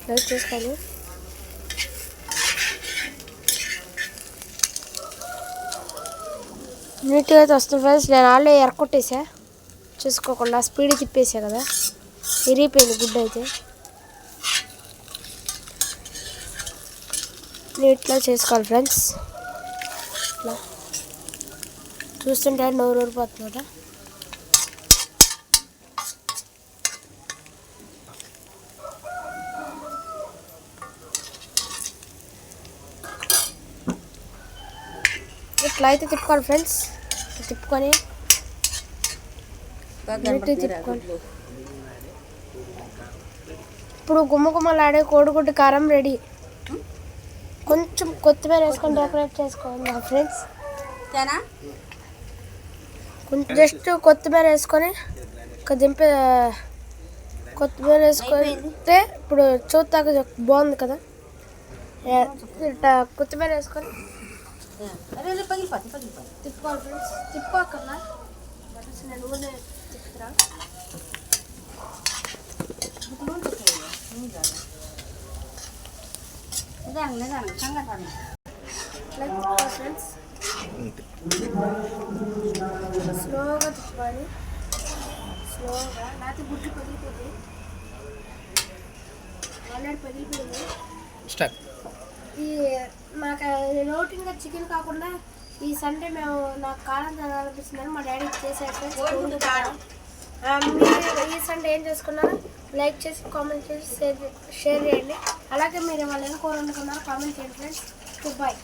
Like చేసుకోండి. నీట్గా అయితే వస్తుంది ఫ్రెండ్స్. నేను ఆల్రెడీ ఎరకొట్టేసా చూసుకోకుండా, స్పీడ్ తిప్పేసా కదా, విరిగిపోయింది గుడ్డ అయితే. నీట్గా చేసుకోవాలి ఫ్రెండ్స్. ఇట్లా చూస్తుంటే నోరు ఊరిపోతుంది కదా. ఇట్లా అయితే తిప్పుకోవాలి ఫ్రెండ్స్. తిప్పుకొని తిప్పుకోండి. ఇప్పుడు గుమ్మలాడే కోడిగుడ్డు కారం రెడీ. కొంచెం కొత్తిమీర వేసుకొని డెకరేట్ చేసుకోవాలి ఫ్రెండ్స్. కొంచెం జస్ట్ కొత్తిమీర వేసుకొని కొత్తిమీర వేసుకుంటే ఇప్పుడు చూస్తాక బాగుంది కదా. ఇట్లా కొత్తిమీర వేసుకొని తిప్పుకోవాలి ఫ్రెండ్స్. తిప్పుకోకన్నా నేను ఊరినే తిప్పుతున్నా. ఫ్రెండ్స్ స్లోగా తిప్పాలి, స్లోగా. లేకపోతే గుడ్లు పగిలిపోతాయి. ఆల్రెడీ పగిలిపోయింది. ఈ నాకు రోటీన్గా చికెన్ కాకుండా ఈ సండే మేము నాకు కారం తినాలనిపిస్తుందని మా డాడీ చేసేసారు. మీరు ఈ సండే ఏం చేసుకున్నారో లైక్ చేసి కామెంట్ చేసి షేర్ చేయండి. అలాగే మీరు వాళ్ళు ఏం కూర వండుకున్నారో కామెంట్ చేయండి ఫ్రెండ్స్. బాయ్.